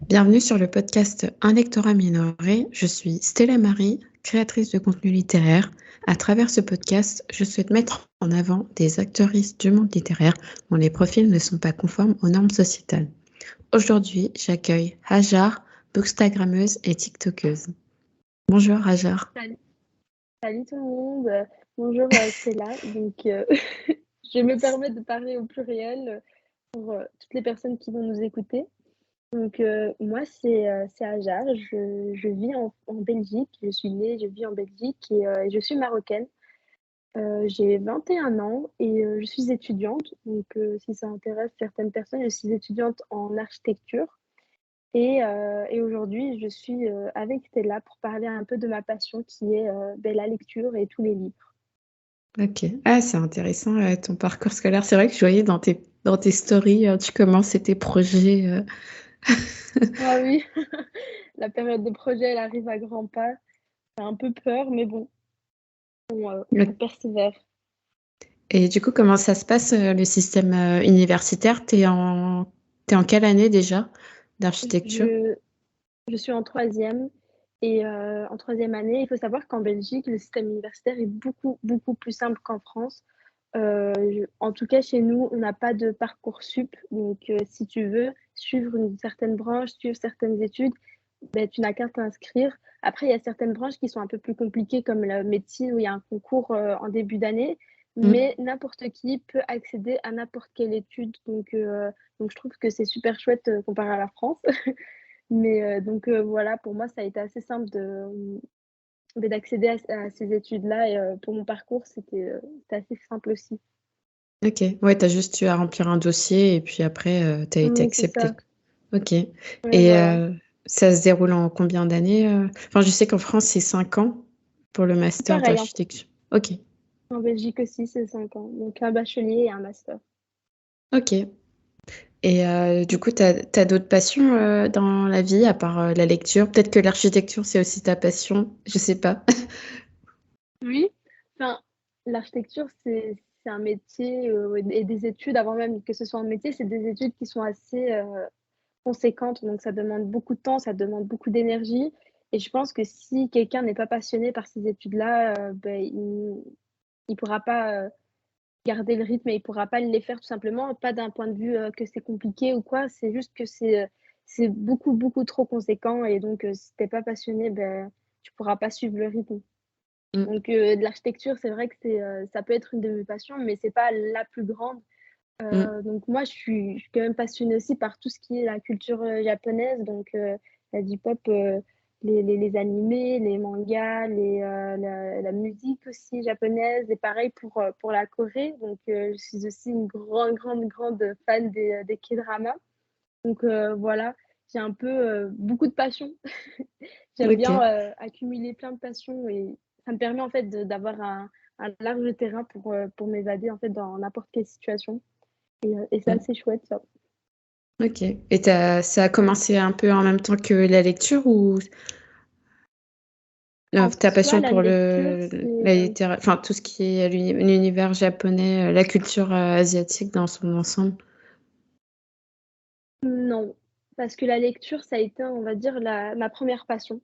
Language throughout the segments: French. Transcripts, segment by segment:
Bienvenue sur le podcast Un lectorat minoré. Je suis Stella Marie, créatrice de contenu littéraire. À travers ce podcast, je souhaite mettre en avant des actrices du monde littéraire dont les profils ne sont pas conformes aux normes sociétales. Aujourd'hui, j'accueille Hajar, bookstagrammeuse et tiktokeuse. Bonjour Hajar. Salut, salut tout le monde. Bonjour Stella. Je me permets de parler au pluriel pour toutes les personnes qui vont nous écouter. Moi, c'est Hajar. Je vis en Belgique. Je suis née, je vis en Belgique et je suis marocaine. J'ai 21 ans et je suis étudiante. Si ça intéresse certaines personnes, je suis étudiante en architecture. Et aujourd'hui, je suis avec Stella pour parler un peu de ma passion qui est la lecture et tous les livres. Ok. Ah, c'est intéressant ton parcours scolaire. C'est vrai que je voyais dans tes stories, tu commences tes projets. Ah oui, la période de projet, elle arrive à grands pas. J'ai un peu peur, mais bon, on persévère. Et du coup, comment ça se passe le système universitaire? T'es en quelle année déjà d'architecture? Je, je suis en troisième et en troisième année, il faut savoir qu'en Belgique, le système universitaire est beaucoup, beaucoup plus simple qu'en France. En tout cas, chez nous, on n'a pas de parcours sup. Si tu veux suivre une certaine branche, suivre certaines études, ben, tu n'as qu'à t'inscrire. Après, il y a certaines branches qui sont un peu plus compliquées, comme la médecine, où il y a un concours en début d'année. Mm. Mais n'importe qui peut accéder à n'importe quelle étude. Je trouve que c'est super chouette comparé à la France. Voilà, pour moi, ça a été assez simple d'accéder à ces études-là. Et pour mon parcours, c'était assez simple aussi. Ok, ouais, t'as juste eu à remplir un dossier et puis après, t'as été Oui, c'est ça. accepté. Ok. Ouais, Et voilà. ça se déroule en combien d'années? Enfin, je sais qu'en France, c'est 5 ans pour le master Pareil, d'architecture. Ok, en Belgique aussi, c'est 5 ans. Donc, un bachelier et un master. ok. Et du coup, t'as d'autres passions dans la vie à part la lecture? Peut-être que l'architecture, c'est aussi ta passion, je sais pas. Oui. Enfin, l'architecture, c'est un métier et des études, avant même que ce soit un métier, c'est des études qui sont assez conséquentes. Donc, ça demande beaucoup de temps, ça demande beaucoup d'énergie. Et je pense que si quelqu'un n'est pas passionné par ces études-là, il pourra pas garder le rythme et il pourra pas les faire tout simplement. Pas d'un point de vue que c'est compliqué ou quoi, c'est juste que c'est beaucoup, beaucoup trop conséquent. Si t'es pas passionné, ben, tu pourras pas suivre le rythme. Mm. De l'architecture, c'est vrai que ça peut être une de mes passions, mais c'est pas la plus grande. Mm. Moi, je suis quand même passionnée aussi par tout ce qui est la culture japonaise, la J-pop, les animés, les mangas, la musique aussi japonaise, et pareil pour la Corée. Je suis aussi une grande, grande, grande fan des K-dramas. Voilà, j'ai un peu beaucoup de passion. J'aime bien Ok. accumuler plein de passions et ça me permet en fait d'avoir un large terrain pour m'évader en fait dans n'importe quelle situation. Et c'est Mm. assez chouette ça. Ok. Et ça a commencé un peu en même temps que la lecture ou En ta soi, passion la pour lecture, la littérature, enfin tout ce qui est l'univers japonais, la culture asiatique dans son ensemble? non. Parce que la lecture, ça a été, on va dire, ma première passion.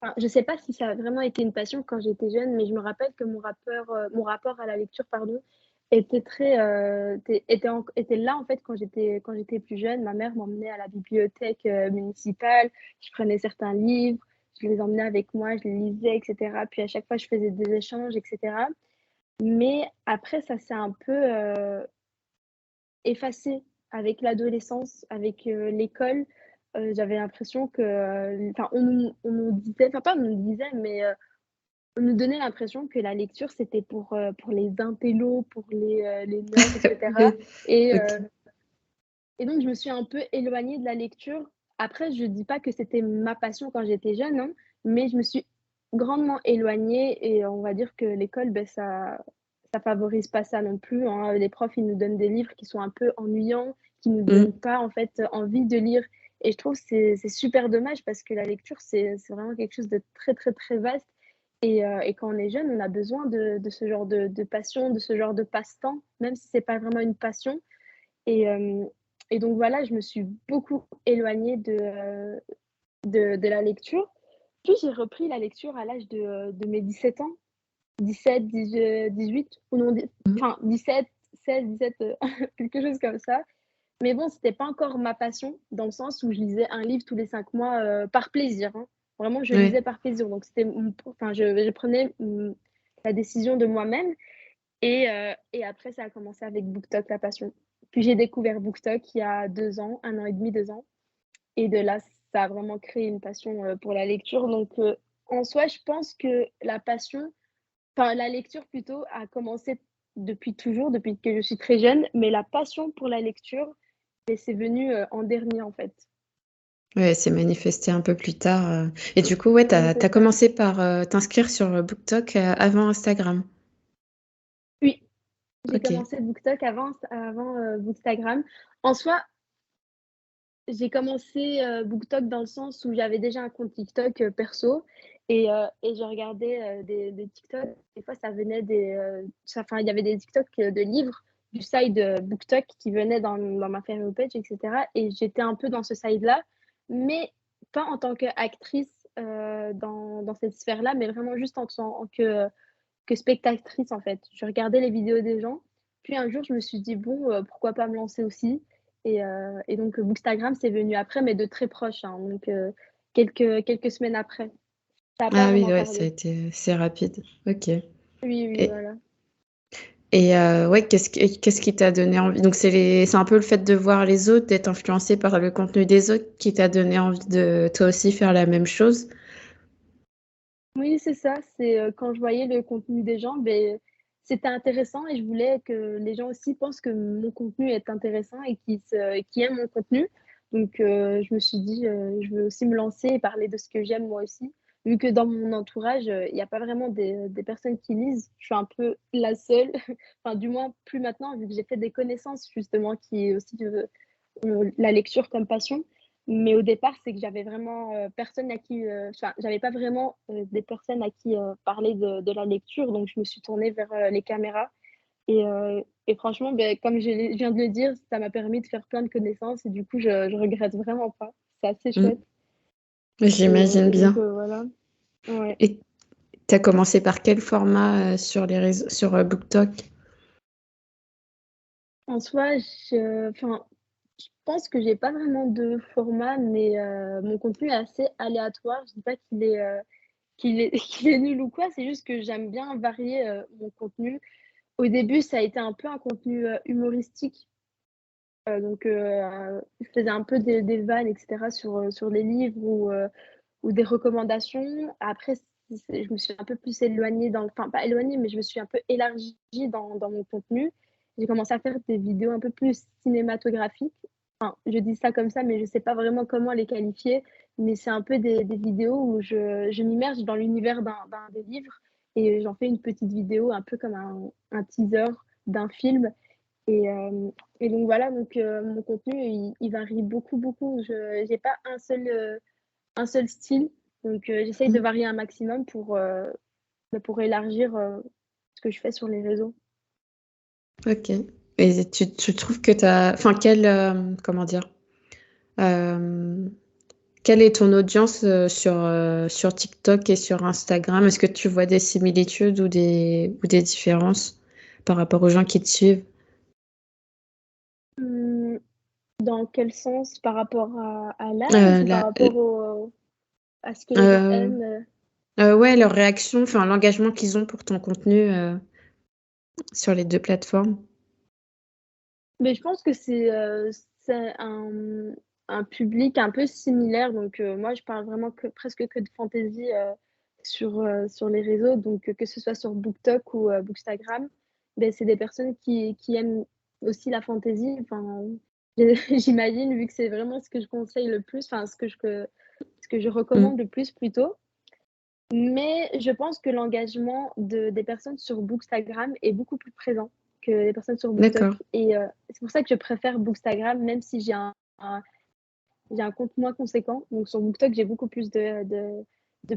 Enfin, je sais pas si ça a vraiment été une passion quand j'étais jeune, mais je me rappelle que mon rapport à la lecture, pardon, était là en fait quand j'étais plus jeune. Ma mère m'emmenait à la bibliothèque municipale, je prenais certains livres, je les emmenais avec moi, je les lisais, etc. Puis à chaque fois, je faisais des échanges, etc. Mais après, ça s'est un peu effacé avec l'adolescence, avec l'école. J'avais l'impression que, enfin, on nous disait, enfin pas on nous disait, mais on nous donnait l'impression que la lecture, c'était pour les intellos, pour les nerds, etc. Oui. Et, Ok. euh, et donc, je me suis un peu éloignée de la lecture. Après, je dis pas que c'était ma passion quand j'étais jeune, hein, mais je me suis grandement éloignée et on va dire que l'école, ben, ça favorise pas ça non plus, hein. Les profs, ils nous donnent des livres qui sont un peu ennuyants, qui nous donnent Mm. pas, en fait, envie de lire. Et je trouve que c'est super dommage parce que la lecture, c'est vraiment quelque chose de très, très, très vaste. Et quand on est jeune, on a besoin de ce genre de passion, de ce genre de passe-temps, même si c'est pas vraiment une passion. Et, euh, et donc voilà, je me suis beaucoup éloignée de la lecture. Puis j'ai repris la lecture à l'âge de mes 17 ans, 17, 18 ou non, Mmh. enfin 17, 16, 17, quelque chose comme ça. Mais bon, c'était pas encore ma passion, dans le sens où je lisais un livre tous les 5 mois, par plaisir, hein. Vraiment, je Ouais. lisais par plaisir. Donc c'était enfin, je prenais, la décision de moi-même et après ça a commencé avec BookTok, la passion. Puis j'ai découvert BookTok il y a 2 ans, 1 an et demi, 2 ans et de là, ça a vraiment créé une passion, pour la lecture. Donc en soi, je pense que la passion, enfin la lecture plutôt, a commencé depuis toujours, depuis que je suis très jeune, mais la passion pour la lecture, beh, c'est venu, en dernier, en fait. Ouais, c'est manifesté un peu plus tard, et du coup, ouais, tu Oui, as c'est ça. commencé par, t'inscrire sur, BookTok, avant Instagram? Oui, j'ai OK. commencé BookTok avant, Bookstagram. En soi, j'ai commencé, BookTok dans le sens où j'avais déjà un compte TikTok, perso et je regardais, des TikTok. Des fois, ça venait enfin, il y avait des TikTok, de livres du side, BookTok qui venaient dans ma For You page et cetera et j'étais un peu dans ce side-là, mais pas en tant qu'actrice, dans cette sphère-là, mais vraiment juste en tant que spectatrice, en fait. Je regardais les vidéos des gens, puis un jour, je me suis dit: «Bon, pourquoi pas me lancer aussi?» et donc Bookstagram, c'est venu après, mais de très proche, hein, donc quelques semaines après. Ça a pas Ah oui, vraiment ouais, ça a tardé. été c'est rapide. OK. Oui, oui, et voilà. ouais, qu'est-ce qui t'a donné envie? Donc c'est un peu le fait de voir les autres, d'être influencé par le contenu des autres qui t'a donné envie de toi aussi faire la même chose? Oui, c'est ça, c'est, quand je voyais le contenu des gens, beh, c'était intéressant et je voulais que les gens aussi pensent que mon contenu est intéressant et qu'ils aiment mon contenu. Donc je me suis dit, «Je veux aussi me lancer et parler de ce que j'aime moi aussi». Vu que dans mon entourage, il y a pas vraiment des personnes qui lisent, je suis un peu la seule, enfin du moins plus maintenant vu que j'ai fait des connaissances justement qui aussi, la lecture comme passion. Mais au départ, c'est que j'avais vraiment, personne à qui, enfin, j'avais pas vraiment, des personnes à qui, parler de la lecture, donc je me suis tournée vers, les caméras et franchement, beh, comme je viens de le dire, ça m'a permis de faire plein de connaissances et du coup, je regrette vraiment pas. C'est assez Mmh. chouette J'imagine et donc bien. voilà. Ouais. Et tu as commencé par quel format, sur les réseaux sur, BookTok? En soi, enfin, je pense que j'ai pas vraiment de format, mais mon contenu est assez aléatoire. Je dis pas qu'il est qu'il est nul ou quoi, c'est juste que j'aime bien varier, mon contenu. Au début, ça a été un peu un contenu, humoristique, donc je faisais un peu des vannes et cetera sur les livres ou des recommandations. Après, je me suis un peu plus éloignée enfin pas éloignée, mais je me suis un peu élargie dans mon contenu. J'ai commencé à faire des vidéos un peu plus cinématographiques. Enfin, je dis ça comme ça, mais je sais pas vraiment comment les qualifier, mais c'est un peu des vidéos où je m'immerge dans l'univers d'un des livres et j'en fais une petite vidéo un peu comme un teaser d'un film et donc voilà, donc mon contenu il varie beaucoup, beaucoup. Je J'ai pas un seul style, donc j'essaye de Mmh. varier un maximum pour élargir, ce que je fais sur les réseaux. OK. Et tu trouves que tu as enfin comment dire? Hem, Quelle est ton audience, sur TikTok et sur Instagram? Est-ce que tu vois des similitudes ou des différences par rapport aux gens qui te suivent? Mmh, dans quel sens? Par rapport à l'âge ou par La rapport à ce que les gens heu aiment, ouais, leur réaction, enfin l'engagement qu'ils ont pour ton contenu, sur les 2 plateformes? Mais je pense que c'est un public un peu similaire, donc moi je parle vraiment presque que de fantaisie, sur les réseaux, donc que ce soit sur BookTok ou Bookstagram, beh, c'est des personnes qui aiment aussi la fantaisie, enfin, j'imagine vu que c'est vraiment ce que je conseille le plus, enfin ce que je Mmh. recommande le plus plutôt. Mais je pense que l'engagement des personnes sur Bookstagram est beaucoup plus présent que les personnes sur BookTok D'accord. et c'est pour ça que je préfère Bookstagram même si j'ai un compte moins conséquent. Donc sur BookTok, j'ai beaucoup plus de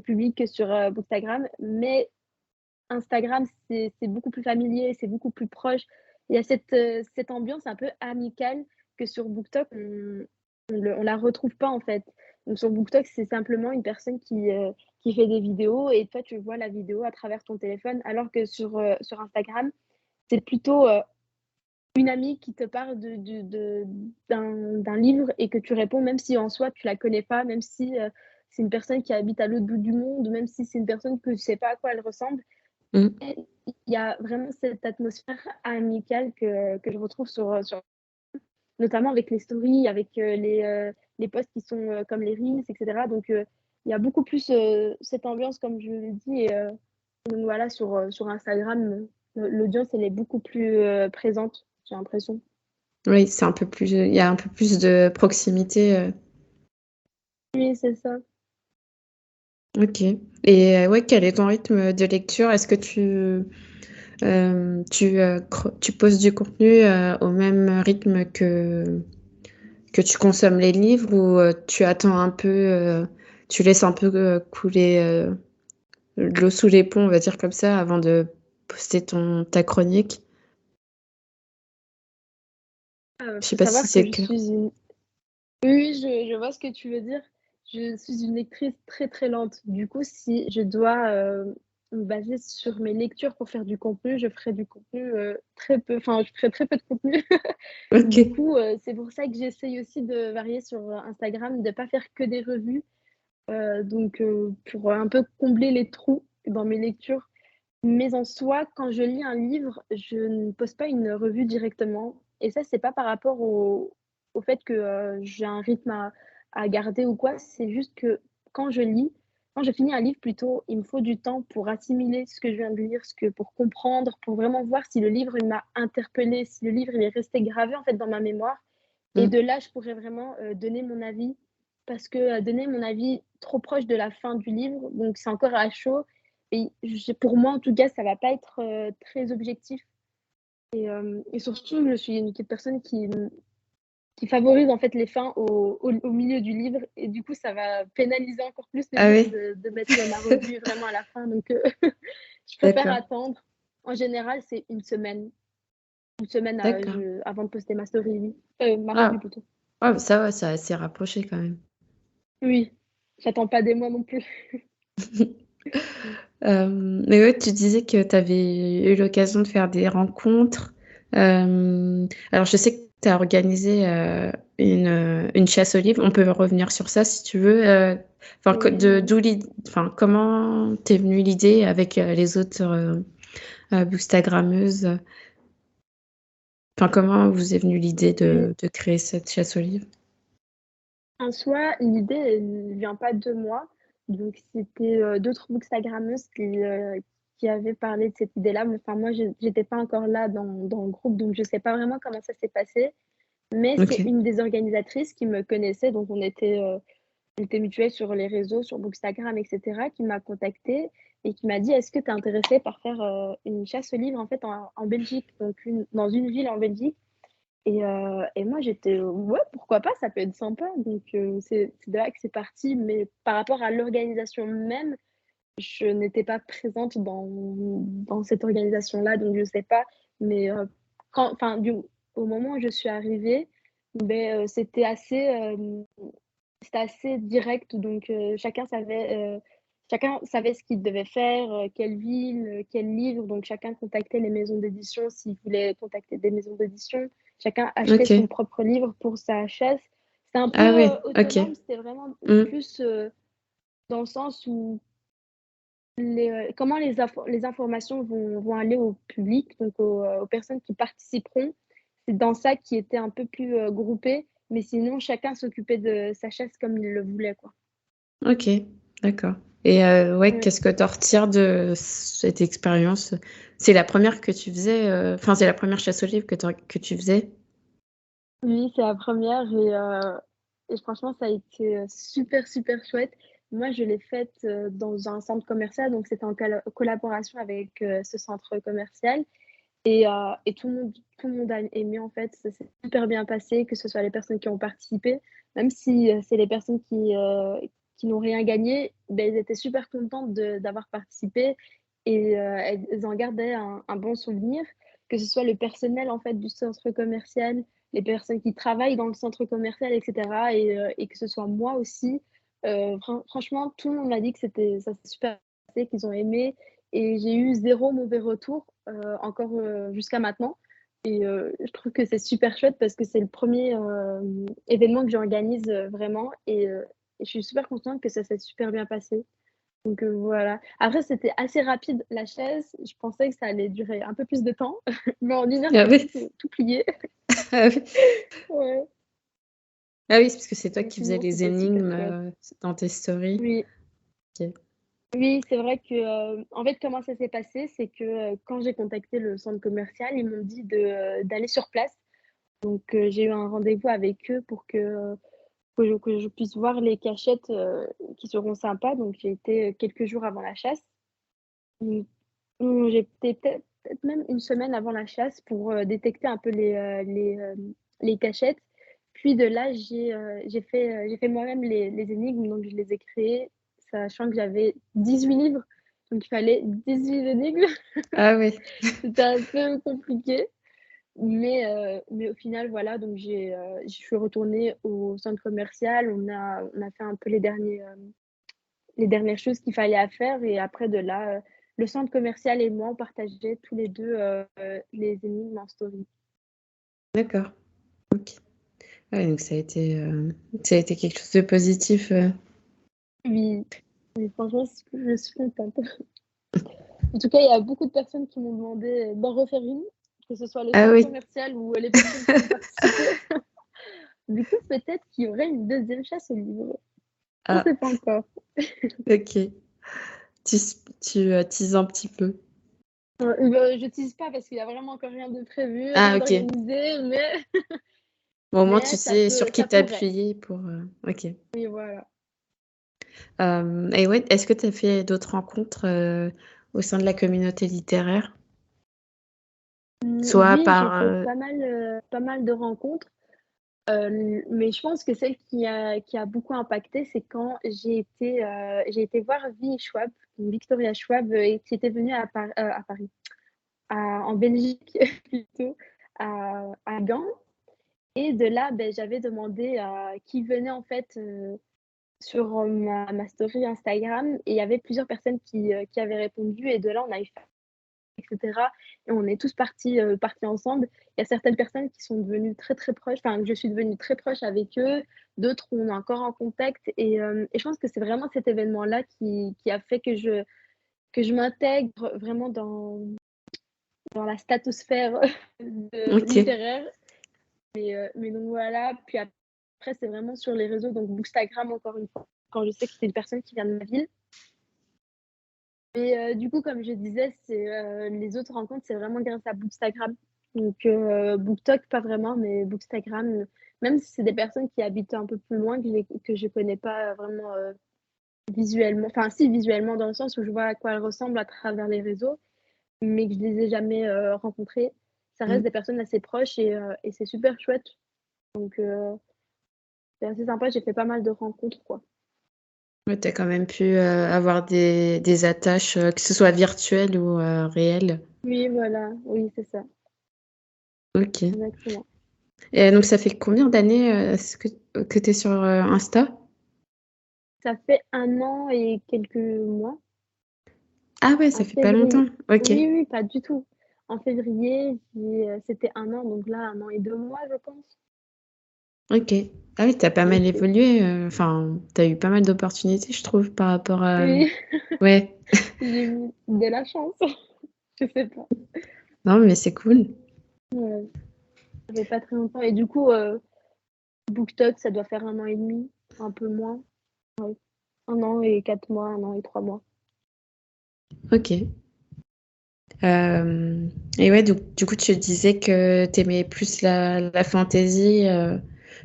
public que sur, Bookstagram. Mais Instagram, c'est beaucoup plus familier, c'est beaucoup plus proche. Il y a cette ambiance un peu amicale que sur BookTok, on la retrouve pas, en fait. Donc sur BookTok, c'est simplement une personne qui fait des vidéos et toi, tu vois la vidéo à travers ton téléphone, alors que sur Instagram, c'est plutôt, une amie qui te parle d'un livre et que tu réponds, même si en soi tu la connais pas, même si c'est une personne qui habite à l'autre bout du monde, même si c'est une personne que tu sais pas à quoi elle ressemble. Mm. Et il y a vraiment cette atmosphère amicale que je retrouve notamment avec les stories, avec les posts qui sont comme les reels, etc. Donc il y a beaucoup plus cette ambiance, comme je l'ai dit. Et donc voilà, sur Instagram, l'audience, elle est beaucoup plus présente, j'ai l'impression. Oui, c'est un peu plus, il y a un peu plus de proximité. Oui, c'est ça. Ok. Et ouais, quel est ton rythme de lecture? Est-ce que tu poses du contenu au même rythme que tu consommes les livres ou tu attends un peu, tu laisses un peu couler l'eau sous les ponts, on va dire comme ça, avant de poster ta chronique? Je sais Faut pas si savoir que c'est je clair. suis une... Oui, oui, je vois ce que tu veux dire. Je suis une lectrice très très lente. Du coup, si je dois me baser sur mes lectures pour faire du contenu, je ferai du contenu très peu. Enfin, je ferai très peu de contenu. Ok. Du coup, c'est pour ça que j'essaye aussi de varier sur Instagram, de ne pas faire que des revues. Donc, pour un peu combler les trous dans mes lectures. Mais en soi, quand je lis un livre, je ne poste pas une revue directement. Et ça, c'est pas par rapport au fait que j'ai un rythme à garder ou quoi. C'est juste que quand je lis, quand je finis un livre plutôt, il me faut du temps pour assimiler ce que je viens de lire, pour comprendre, pour vraiment voir si le livre il m'a interpellé, si le livre il est resté gravé en fait dans ma mémoire. Et Mm. de là, je pourrais vraiment donner mon avis. Parce que donner mon avis trop proche de la fin du livre, donc c'est encore à chaud. Et pour moi, en tout cas, ça va pas être très objectif. Et surtout, je suis une personne qui favorise en fait les fins au milieu du livre. Et du coup, ça va pénaliser encore plus le Ah livre oui, de mettre ma revue vraiment à la fin. Donc, je préfère d'accord, attendre. En général, c'est une semaine. Une semaine d'accord. avant de poster ma story, oui. Ma revue Ah, plutôt. ouais, ça va, c'est assez rapproché quand même. Oui, j'attends pas des mois non plus. Mais ouais, tu disais que tu avais eu l'occasion de faire des rencontres. Alors, je sais que tu as organisé une chasse aux livres. On peut revenir sur ça si tu veux. Enfin, Oui. enfin, comment t'es venue l'idée avec les autres bookstagrammeuses? Enfin, comment vous est venue l'idée Oui. de créer cette chasse aux livres? En soi, l'idée, elle ne vient pas de moi. Donc, c'était d'autres bookstagrammeuses qui avaient parlé de cette idée-là. Mais enfin, moi, je n'étais pas encore là dans le groupe, donc je ne sais pas vraiment comment ça s'est passé. Mais c'est Ok, une des organisatrices qui me connaissait, donc on était mutuelles sur les réseaux, sur Bookstagram, etc., qui m'a contactée et qui m'a dit, est-ce que tu es intéressée par faire une chasse au livre en fait en Belgique, donc dans une ville en Belgique. Et moi, j'étais, ouais, pourquoi pas, ça peut être sympa. Donc, c'est de là que c'est parti. Mais par rapport à l'organisation même, je n'étais pas présente dans cette organisation-là, donc je sais pas. Mais enfin, au moment où je suis arrivée, ben, c'était assez direct. Donc, chacun savait ce qu'il devait faire, quelle ville, quel livre. Donc, chacun contactait les maisons d'édition s'il voulait contacter des maisons d'édition. Chacun achetait son ok. propre livre pour sa chasse. C'était un peu Ah oui, ok. autonome, c'était vraiment Hmm. plus dans le sens où comment les informations vont aller au public, donc aux personnes qui participeront. C'est dans ça qui était un peu plus groupé, mais sinon chacun s'occupait de sa chasse comme il le voulait, quoi. Ok, d'accord. Et ouais, Ouais. qu'est-ce que tu en retires de cette expérience? C'est la première que tu faisais, enfin, c'est la première chasse aux livres que tu faisais? Oui, c'est la première et franchement, ça a été super, super chouette. Moi, je l'ai faite dans un centre commercial, donc c'était en collaboration avec ce centre commercial. Et tout le monde a aimé en fait, ça s'est super bien passé, que ce soit les personnes qui ont participé, même si c'est les personnes qui n'ont rien gagné, ben, elles étaient super contentes d'avoir participé et elles en gardaient un bon souvenir, que ce soit le personnel en fait du centre commercial, les personnes qui travaillent dans le centre commercial, etc. Et que ce soit moi aussi. Franchement, tout le monde m'a dit que ça s'est super passé, qu'ils ont aimé. Et j'ai eu zéro mauvais retour, encore jusqu'à maintenant. Et je trouve que c'est super chouette parce que c'est le premier événement que j'organise vraiment. Et je suis super contente que ça s'est super bien passé. Donc voilà. Après, c'était assez rapide la chaise. Je pensais que ça allait durer un peu plus de temps. Mais en 1 heure, Ah j'ai oui. tout plié. Ah oui. Ouais. Ah oui, c'est parce que c'est toi Mais qui faisais sinon, les c'était super énigmes chouette. dans tes stories. Oui. Ok. Oui, c'est vrai que, en fait, comment ça s'est passé, c'est que, quand j'ai contacté le centre commercial, ils m'ont dit d'aller sur place. Donc, j'ai eu un rendez-vous avec eux pour que je puisse voir les cachettes, qui seront sympas. Donc, j'ai été, quelques jours avant la chasse. Mmh, j'étais peut-être même une semaine avant la chasse pour, détecter un peu les cachettes. Puis de là, j'ai fait moi-même les énigmes, donc je les ai créées, sachant que j'avais 18 livres, donc il fallait 18 énigmes. Ah oui. C'était un peu compliqué, mais au final, voilà, donc je suis retournée au centre commercial. On a fait un peu les dernières choses qu'il fallait à faire et après de là, le centre commercial et moi, on partageait tous les 2 les énigmes en story. D'accord. Ok. Ouais, donc ça a été quelque chose de positif. Oui, oui, franchement, je suis contente. En tout cas, il y a beaucoup de personnes qui m'ont demandé d'en refaire une, que ce soit le Ah centre oui. commercial ou les personnes qui ont participé. Du coup, peut-être qu'il y aurait une deuxième chasse au livre. On ne Ah, sait pas encore. ok. Teases un petit peu. Je tease pas parce qu'il y a vraiment encore rien de prévu, Ah rien ok. d'organisé, mais Bon, au moins tu mais sais sur qui ça pourrait. t'appuyer pour. Ok. Oui, voilà. Et ouais, est-ce que tu as fait d'autres rencontres au sein de la communauté littéraire? Soit Oui, j'ai par. fait pas mal de rencontres. Mais je pense que celle qui a beaucoup impacté, c'est quand j'ai été voir Vi Schwab, Victoria Schwab, et qui était venue à Paris, en Belgique plutôt, à Gand. Et de là, ben, j'avais demandé à qui venait en fait sur ma story Instagram, et il y avait plusieurs personnes qui avaient répondu. Et de là, on a eu etc. Et on est tous partis ensemble. Il y a certaines personnes qui sont devenues très, très proches, enfin, que je suis devenue très proche avec eux, d'autres où on est encore en contact. Et je pense que c'est vraiment cet événement-là qui a fait que je m'intègre vraiment dans la statosphère Ok. littéraire. Mais donc voilà, puis après, c'est vraiment sur les réseaux, donc Bookstagram, encore une fois, quand je sais que c'est une personne qui vient de ma ville. Et du coup, comme je disais, les autres rencontres, c'est vraiment grâce à Bookstagram. Donc BookTok, pas vraiment, mais Bookstagram, même si c'est des personnes qui habitent un peu plus loin, que je connais pas vraiment visuellement. Enfin, si, visuellement, dans le sens où je vois à quoi elles ressemblent à travers les réseaux, mais que je les ai jamais rencontrées. Ça reste Mm. des personnes assez proches et c'est super chouette. Donc c'est assez sympa, j'ai fait pas mal de rencontres, quoi. Ouais, tu as quand même pu avoir des attaches, que ce soit virtuelles ou réelles. Oui, voilà, oui, c'est ça, Ok. exactement. Et donc, ça fait combien d'années que tu es sur Insta? Ça fait 1 an et quelques mois. Ah ouais, ça En fait pas longtemps. février. Ok. Oui, oui, pas du tout. En février, c'était 1 an, donc là, 1 an et 2 mois, je pense. Ok. Ah oui, tu as pas Oui, mal évolué. Enfin, tu as eu pas mal d'opportunités, je trouve, par rapport à. oui, Ouais. j'ai eu de la chance, je sais pas. Non, mais c'est cool. Ouais, ça fait pas très longtemps et du coup, BookTok, ça doit faire 1 an et demi, un peu moins, ouais. 1 an et 4 mois, 1 an et 3 mois. Ok. Et ouais, donc, du coup, tu disais que tu aimais plus la fantasy.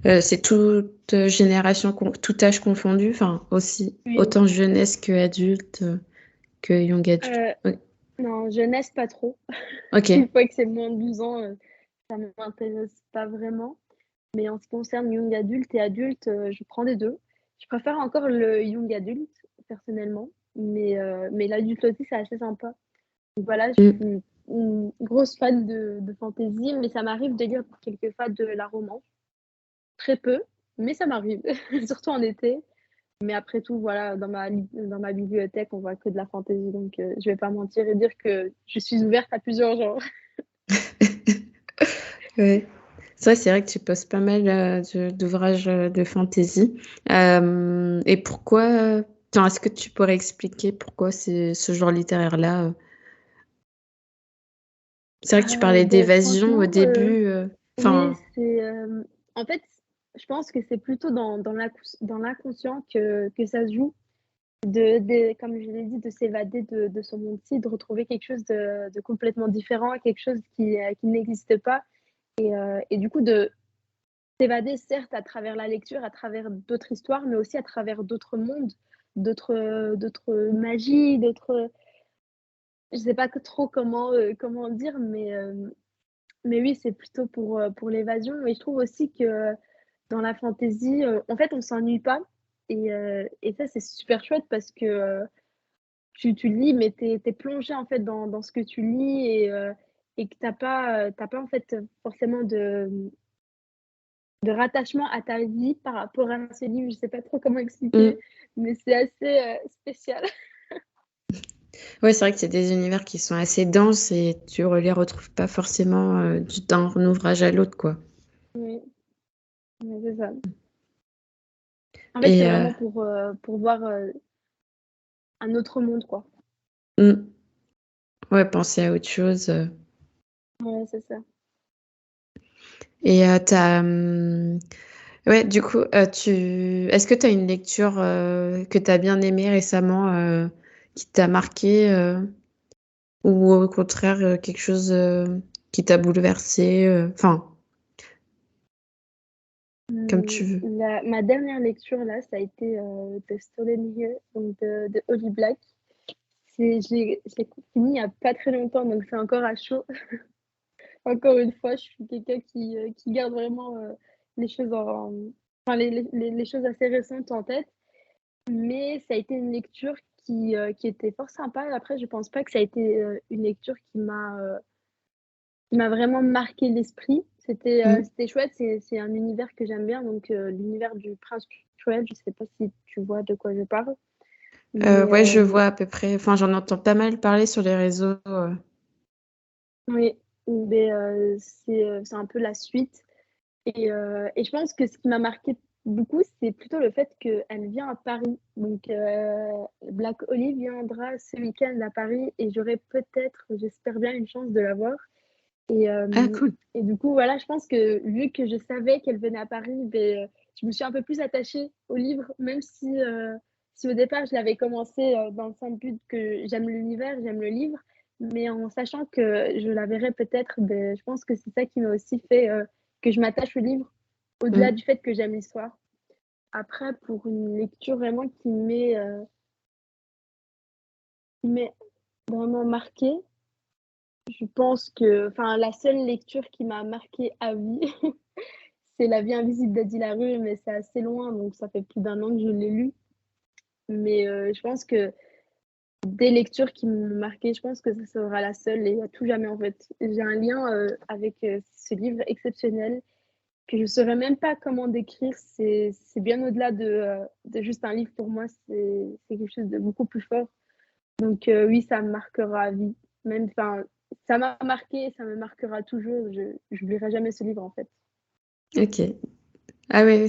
C'est toute génération, tout âge confondu, enfin, aussi, Oui, autant jeunesse que adulte, que young adulte. heu, Ouais. non, jeunesse, pas trop. Une Ok. fois que c'est moins de 12 ans, ça m'intéresse pas vraiment. Mais en ce qui concerne young adulte et adulte, je prends des 2. Je préfère encore le young adulte, personnellement, mais l'adulte aussi, c'est assez sympa. Donc voilà, Mm. une grosse fan de fantasy, mais ça m'arrive de lire quelquefois de la romance. Très peu, mais ça m'arrive, surtout en été. Mais après tout, voilà, dans ma bibliothèque, on voit que de la fantasy, donc je vais pas mentir et dire que je suis ouverte à plusieurs genres. Ouais. C'est vrai que tu poses pas mal d'ouvrages de fantasy. Et pourquoi, tiens, est-ce que tu pourrais expliquer pourquoi c'est ce genre littéraire-là? C'est vrai que tu parlais d'évasion au Franchement, début. oui, Enfin, en fait, je pense que c'est plutôt dans l'inconscient que ça se joue. Comme je l'ai dit, de s'évader de son monde-ci, de retrouver quelque chose de complètement différent, quelque chose qui n'existe pas. Et du coup, de s'évader, certes, à travers la lecture, à travers d'autres histoires, mais aussi à travers d'autres mondes, d'autres magies, d'autres. Je sais pas trop comment dire, mais oui, c'est plutôt pour l'évasion. Et je trouve aussi que dans la fantasy, en fait, on s'ennuie pas. Et ça, c'est super chouette parce que tu lis, mais tu es plongé en fait dans ce que tu lis et que t'as pas en fait forcément de rattachement à ta vie par rapport à ce livre. Je sais pas trop comment expliquer, mm. mais c'est assez spécial. Ouais, c'est vrai que c'est des univers qui sont assez denses et tu les retrouves pas forcément d'un ouvrage à l'autre, quoi. Oui, ouais, c'est ça. En fait, c'est Et vraiment pour voir un autre monde, quoi. mm. Ouais, penser à autre chose. Ouais, c'est ça. Et ouais, du coup, est-ce que tu as une lecture que tu as bien aimée récemment, qui t'a marqué, ou au contraire, quelque chose qui t'a bouleversé, enfin, comme tu veux. Ma dernière lecture, là, ça a été The Stolen Year, donc de Holly Black. Je l'ai fini il n'y a pas très longtemps, donc c'est encore à chaud. Encore une fois, je suis quelqu'un qui garde vraiment les choses enfin, les choses assez récentes en tête. Mais ça a été une lecture qui était fort sympa. Après, je pense pas que ça a été une lecture qui m'a vraiment marqué l'esprit. Mmh. C'était chouette, c'est un univers que j'aime bien, donc l'univers du Prince Cruel, je sais pas si tu vois de quoi je parle. Mais Ouais, je vois à peu près, enfin, j'en entends pas mal parler sur les réseaux. oui, mais c'est un peu la suite. Et je pense que ce qui m'a marqué beaucoup, c'est plutôt le fait qu'elle vient à Paris. Donc, Black Olive viendra ce week-end à Paris et j'aurai peut-être, j'espère bien, une chance de la voir. Et, Ah euh, cool. et du coup, voilà, je pense que vu que je savais qu'elle venait à Paris, ben, je me suis un peu plus attachée au livre, même si au départ, je l'avais commencé dans le simple but que j'aime l'univers, j'aime le livre, mais en sachant que je la verrais peut-être, ben, je pense que c'est ça qui m'a aussi fait que je m'attache au livre, au-delà Mmh. du fait que j'aime l'histoire. Après, pour une lecture vraiment qui m'est vraiment marquée, je pense que, enfin, la seule lecture qui m'a marquée à vie, c'est La vie invisible d'Adi Larue, mais c'est assez loin, donc ça fait plus d'un an que je l'ai lu. Mais je pense que des lectures qui m'ont marquée, je pense que ça sera la seule et à tout jamais en fait. J'ai un lien avec ce livre exceptionnel que je ne saurais même pas comment décrire. C'est bien au-delà de juste un livre pour moi, c'est quelque chose de beaucoup plus fort. Donc oui, ça me marquera à vie. Même, enfin, ça m'a marqué et ça me marquera toujours. Je n'oublierai jamais ce livre en fait. OK. Ah ouais,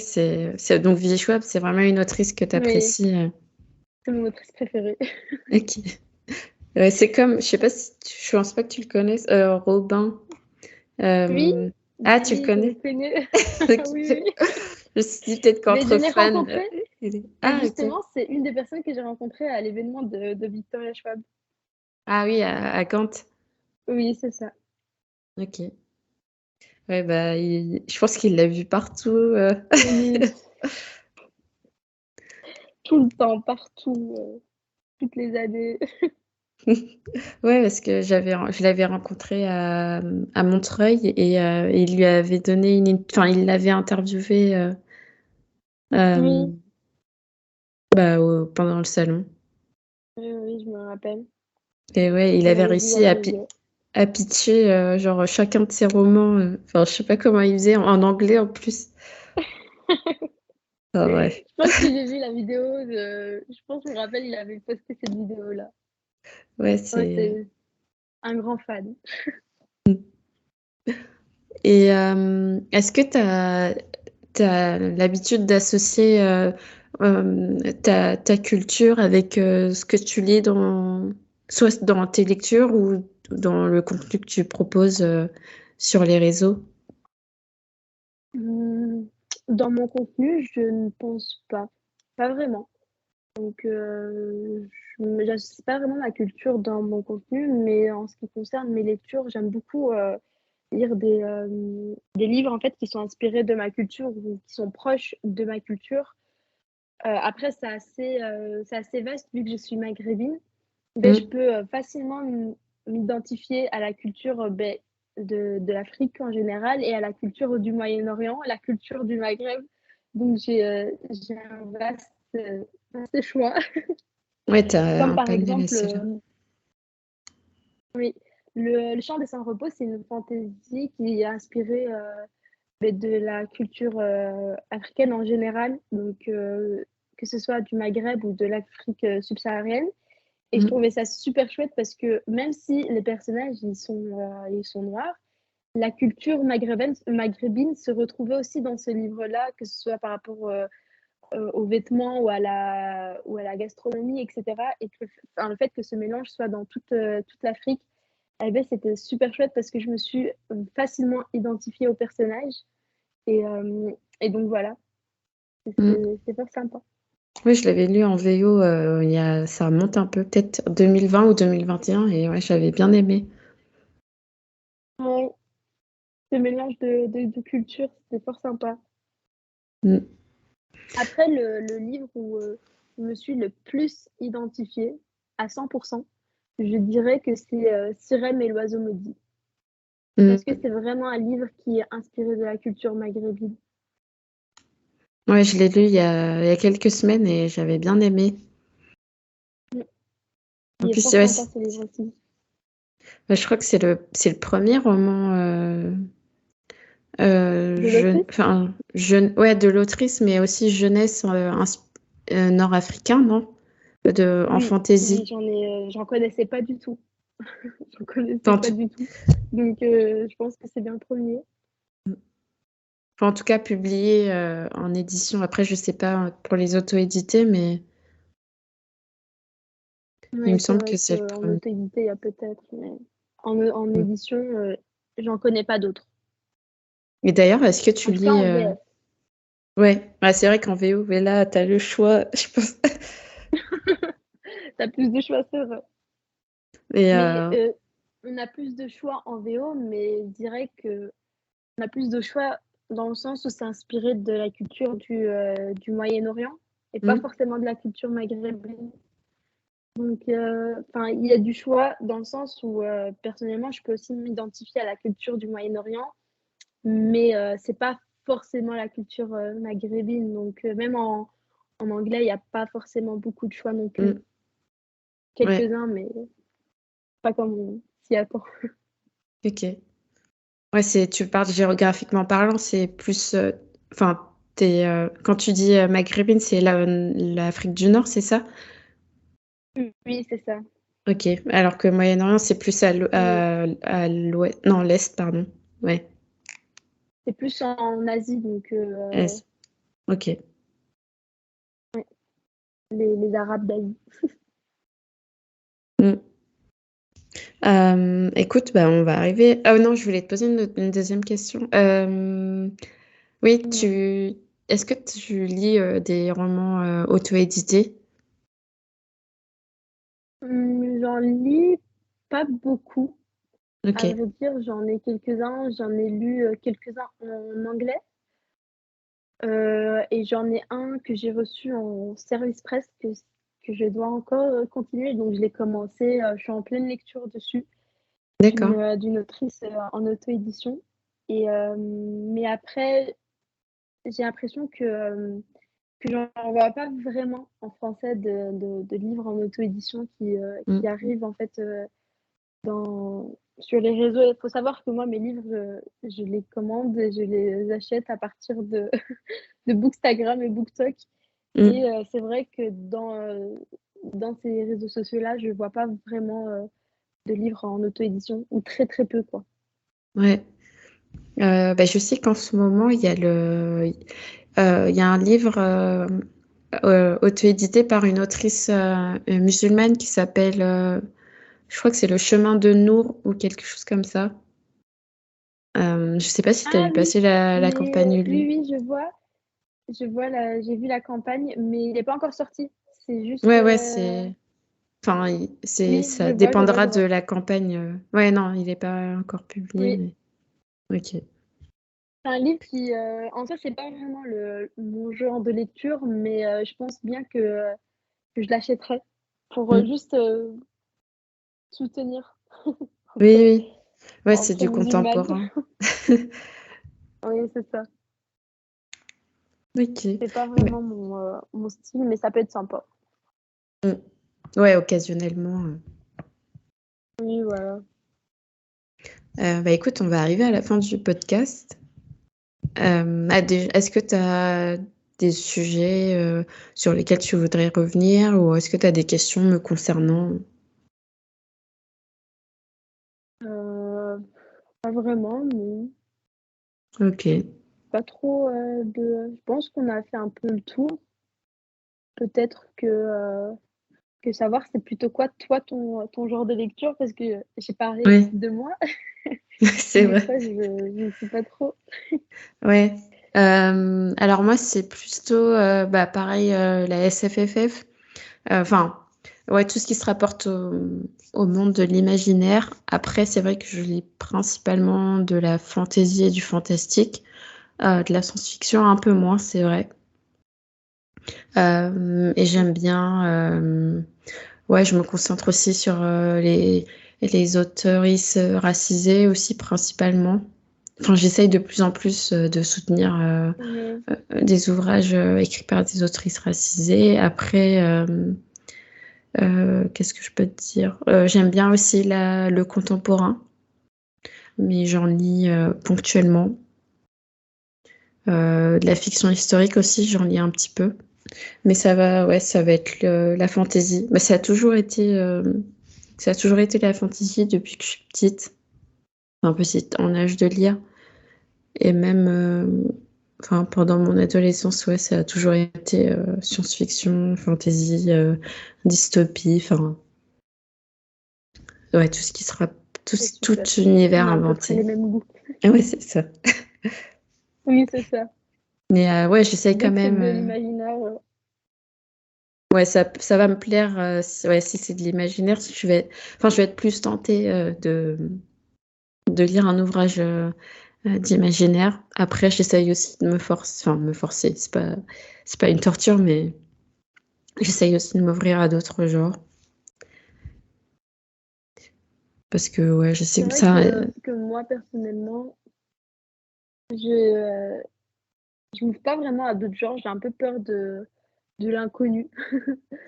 donc Vie Schwab, c'est vraiment une autrice que tu Oui, apprécies. c'est mon autrice préférée. OK. Ouais, c'est comme, je sais pas si je pense pas que tu le connaisses, Robin. Oui, Euh, Ah, tu le oui, je le connais? connais. OK. Oui, oui. Je me suis dit peut-être Mais je qu'entre l'ai fans, rencontré. Mais Ah OK. justement, c'est une des personnes que j'ai rencontrées à l'événement de Victoria Schwab. Ah oui, à Gand. Oui, c'est ça. OK. Ouais, bah, je pense qu'il l'a vu partout. Oui, tout le temps, partout, toutes les années. Ouais, parce que je l'avais rencontré à Montreuil et il lui avait donné enfin, il l'avait interviewé, Oui, hem, bah, pendant le salon oui, oui, je me rappelle. et ouais, il On avait avait réussi dialogué. à pitcher genre chacun de ses romans. Enfin, je sais pas comment il faisait en anglais en plus. Enfin, bref. Je pense que j'ai vu la vidéo je pense que je me rappelle, il avait posté cette vidéo-là. Ouais, Ouais, c'est. c'est un grand fan. Et est-ce que t'as l'habitude d'associer ta culture avec ce que tu lis soit dans tes lectures ou dans le contenu que tu proposes sur les réseaux? Mmh, dans mon contenu, je ne pense pas. Pas vraiment. Donc, je n'associe pas vraiment ma culture dans mon contenu, mais en ce qui concerne mes lectures, j'aime beaucoup lire des livres en fait qui sont inspirés de ma culture ou qui sont proches de ma culture. Après, c'est assez vaste vu que je suis maghrébine. Ben, je Mm. peux facilement m'identifier à la culture de l'Afrique en général et à la culture du Moyen-Orient, la culture du Maghreb. Donc, j'ai un vaste choix. Ouais, t'as Comme un par panel exemple, assez là. oui, le Chant des Sans-Repos, c'est une fantaisie qui est inspirée de la culture africaine en général, donc que ce soit du Maghreb ou de l'Afrique subsaharienne. Et je Mm. trouvais ça super chouette parce que même si les personnages ils sont noirs, la culture maghrébine se retrouvait aussi dans ce livre-là, que ce soit par rapport aux vêtements ou à la gastronomie, etc. Et que enfin, le fait que ce mélange soit dans toute l'Afrique, eh ben, c'était super chouette parce que je me suis facilement identifiée au personnage. Et, euh, et donc voilà, Mm. c'est pas sympa. Oui, je l'avais lu en VO, ça remonte un peu, peut-être 2020 ou 2021, et ouais, j'avais bien aimé. Ouais, ce mélange de cultures, c'était fort sympa. Mm. Après, le livre où je me suis le plus identifiée à 100%, je dirais que c'est Sirène et l'oiseau maudit. Parce que Mm. c'est vraiment un livre qui est inspiré de la culture maghrébine. Ouais, je l'ai lu il y a quelques semaines et j'avais bien aimé. Mm. En Il est plus, fort ouais, sympa ce livre aussi. je crois que c'est le premier roman De l'autrice? enfin, ouais, de l'autrice, mais aussi jeunesse nord-africain, non? En Oui, oui, fantasy. j'en connaissais pas du tout. J'en connaissais Enfin, pas du tout. Donc, je pense que c'est bien le premier. en tout cas, publié en édition. Après, je sais pas pour les auto-édités, mais il me Ouais, c'est semble que vrai c'est le qu'en premier. auto-édité, il y a peut-être, mais en Mm. édition, j'en connais pas d'autres. Et d'ailleurs, est-ce que tu En tout cas, lis en VF. Ouais, bah, c'est vrai qu'en VO, mais là, t'as le choix, je pense. T'as plus de choix, c'est vrai. Et Mais on a plus de choix en VO, mais je dirais que on a plus de choix dans le sens où c'est inspiré de la culture du Moyen-Orient et pas hmm, forcément de la culture maghrébine. Donc, enfin, il y a du choix dans le sens où, personnellement, je peux aussi m'identifier à la culture du Moyen-Orient, mais c'est pas forcément la culture maghrébine. Donc, même en anglais, il n'y a pas forcément beaucoup de choix non plus. hmm, ouais, Quelques-uns, mais pas comme on s'y attend. ok. Ouais, tu parles géographiquement parlant, c'est plus. Enfin, quand tu dis maghrébine, c'est l'Afrique du Nord, c'est ça? Oui, c'est ça. Ok. Alors que Moyen-Orient, c'est plus Oui. à l'ouest. Non, l'Est, pardon. Ouais, C'est plus en Asie, donc Est. Ok. ouais, les Arabes d'Asie. Hmm. Écoute, bah, on va arriver. Ah non, je voulais te poser une deuxième question. Oui, Ouais. est-ce que tu lis des romans auto-édités? J'en lis pas beaucoup. Ok, À vrai dire, j'en ai quelques-uns. J'en ai lu quelques-uns en anglais. Et j'en ai un que j'ai reçu en service presse que je dois encore continuer. Donc, je l'ai commencé. Je suis en pleine lecture dessus d'accord. d'une autrice en auto-édition. Mais après, j'ai l'impression que j'en vois pas vraiment en français de livres en auto-édition Mm. qui arrivent en fait dans, sur les réseaux. Il faut savoir que moi, mes livres, je les commande et je les achète à partir de, de Bookstagram et BookTok. Et c'est vrai que dans ces réseaux sociaux-là, je vois pas vraiment de livres en auto-édition, ou très très peu, quoi. Ouais. Bah, je sais qu'en ce moment, il y a un livre auto-édité par une autrice musulmane qui s'appelle, je crois que c'est Le Chemin de Nour ou quelque chose comme ça. Je sais pas si tu as Ah vu oui, passer la mais campagne oui, lui. oui, j'ai vu la campagne, mais il n'est pas encore sorti. C'est juste, Ouais, ouais, c'est. Enfin, oui, ça je dépendra de vois. la campagne. Ouais, non, il n'est pas encore publié, Oui, mais ok. c'est un livre qui, en soi, c'est pas vraiment mon genre de lecture, mais je pense bien que je l'achèterai pour Mm. juste soutenir Oui, entre, oui. Ouais, c'est entre du musulmanes. contemporain. Oui, c'est ça. Ok. C'est pas Mais- vraiment mon style, mais ça peut être sympa. mm. Ouais, occasionnellement. Oui, voilà. Bah écoute, on va arriver à la fin du podcast. Est-ce que tu as des sujets sur lesquels tu voudrais revenir ou est-ce que tu as des questions me concernant? Euh, Pas vraiment, mais Ok. pas trop Je pense qu'on a fait un peu le tour. Peut-être que savoir c'est plutôt quoi, toi, ton genre de lecture, parce que j'ai parlé Ouais, de moi. c'est Des vrai. fois, je ne sais pas trop. Ouais. Alors moi, c'est plutôt bah, pareil, la SFFF. Enfin, ouais, tout ce qui se rapporte au monde de l'imaginaire. Après, c'est vrai que je lis principalement de la fantasy et du fantastique. De la science-fiction un peu moins, c'est vrai. Et j'aime bien, ouais, je me concentre aussi sur les auteurices racisées aussi principalement. Enfin, j'essaye de plus en plus de soutenir Mhm. des ouvrages écrits par des autrices racisées. Après, qu'est-ce que je peux te dire? J'aime bien aussi le contemporain, mais j'en lis ponctuellement. De la fiction historique aussi, j'en lis un petit peu. Mais ça va, ouais, ça va être la fantaisie. Bah, ça a toujours été la fantaisie depuis que je suis petite, enfin petite, en âge de lire. Et même, enfin, pendant mon adolescence, ouais, ça a toujours été science-fiction, fantasy, dystopie, enfin, ouais, tout ce qui sera, C'est tout super. univers On a à peu près les inventé. mêmes goûts. Ah ouais, c'est ça. Oui, c'est ça. Mais ouais, j'essaye quand Dès que c'est même. de l'imaginaire, Ouais, ça va me plaire. Ouais, si c'est de l'imaginaire, enfin, je vais être plus tentée de lire un ouvrage d'imaginaire. Après, j'essaye aussi de me forcer. C'est pas une torture, mais j'essaye aussi de m'ouvrir à d'autres genres. Parce que, ouais, je sais c'est que vrai ça. que moi, personnellement, je je m'ouvre pas vraiment à d'autres genres. J'ai un peu peur de l'inconnu.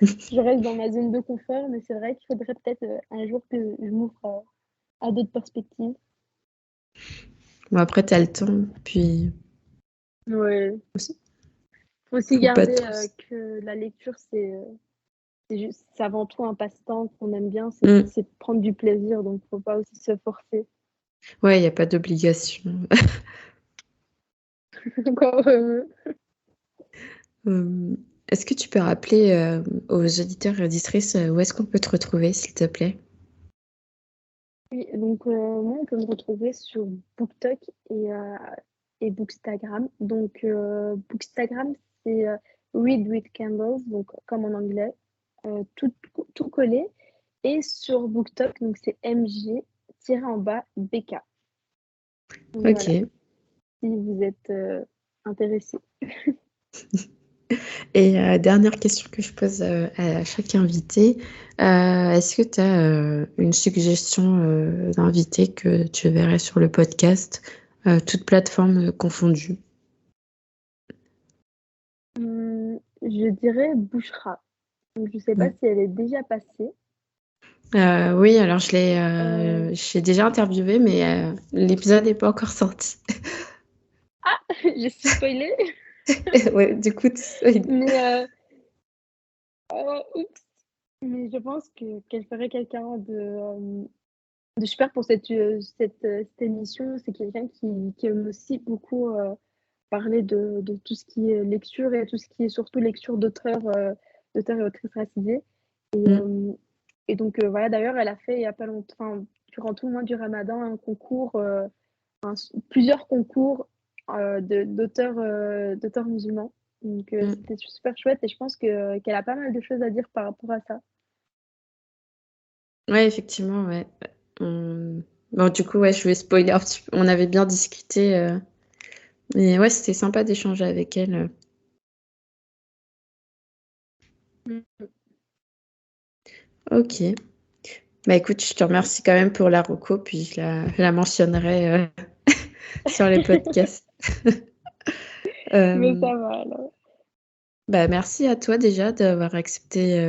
Je reste dans ma zone de confort, mais c'est vrai qu'il faudrait peut-être un jour que je m'ouvre à d'autres perspectives. Bon, après, t'as le temps. Puis, Ouais. aussi, Faut aussi faut pas garder trop. que la lecture, c'est avant tout un passe-temps qu'on aime bien, Mm. c'est prendre du plaisir, donc faut pas aussi se forcer. Ouais, il n'y a pas d'obligation. Encore Euh, Est-ce que tu peux rappeler aux auditeurs et auditrices où est-ce qu'on peut te retrouver, s'il te plaît? oui, donc moi, on peut me retrouver sur BookTok et Bookstagram. Donc Bookstagram, c'est Read with Candles, donc comme en anglais, tout collé. Et sur BookTok, donc c'est MJ BK. Donc voilà, Ok. si vous êtes intéressé. Et dernière question que je pose à chaque invité, est-ce que tu as une suggestion d'invité que tu verrais sur le podcast, toutes plateformes confondues? Je dirais Bouchra. Donc je sais pas Mm. si elle est déjà passée. Oui, alors Euh, j'ai déjà interviewé, mais l'épisode n'est pas encore sorti. j'ai spoilé, Ouais, du coup, mais oups. Mais je pense qu'elle ferait quelqu'un de super pour cette émission. C'est quelqu'un qui aime aussi beaucoup parler de tout ce qui est lecture et tout ce qui est surtout lecture d'auteurs et autrices racisés. Et, Mm. euh, et donc, voilà, d'ailleurs, elle a fait il y a pas longtemps, enfin, durant tout le mois du Ramadan, un concours, plusieurs concours d'auteurs musulmans. Donc, Mm. c'était super chouette et je pense qu'elle a pas mal de choses à dire par rapport à ça. Ouais, effectivement, ouais. Bon, du coup, ouais, je vais spoiler un petit peu. On avait bien discuté, mais ouais, c'était sympa d'échanger avec elle. Mm. Ok. Bah écoute, je te remercie quand même pour la reco, puis je la mentionnerai sur les podcasts. Mais Euh, ça va alors. Bah merci à toi déjà d'avoir accepté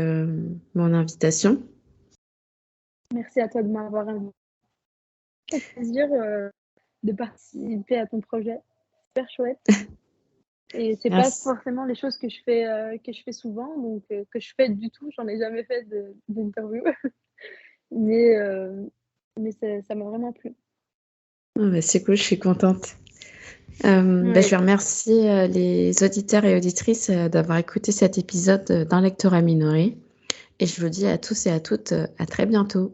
mon invitation. Merci à toi de m'avoir invité. Au plaisir de participer à ton projet. Super chouette. Et c'est pas Merci. forcément les choses que je fais souvent, donc que je fais du tout. J'en ai jamais fait d'interview, mais ça m'a vraiment plu. Ah bah, c'est cool, je suis contente. Bah, je Ouais, vais remercier les auditeurs et auditrices d'avoir écouté cet épisode d'un lectorat minoré. Et je vous dis à tous et à toutes à très bientôt.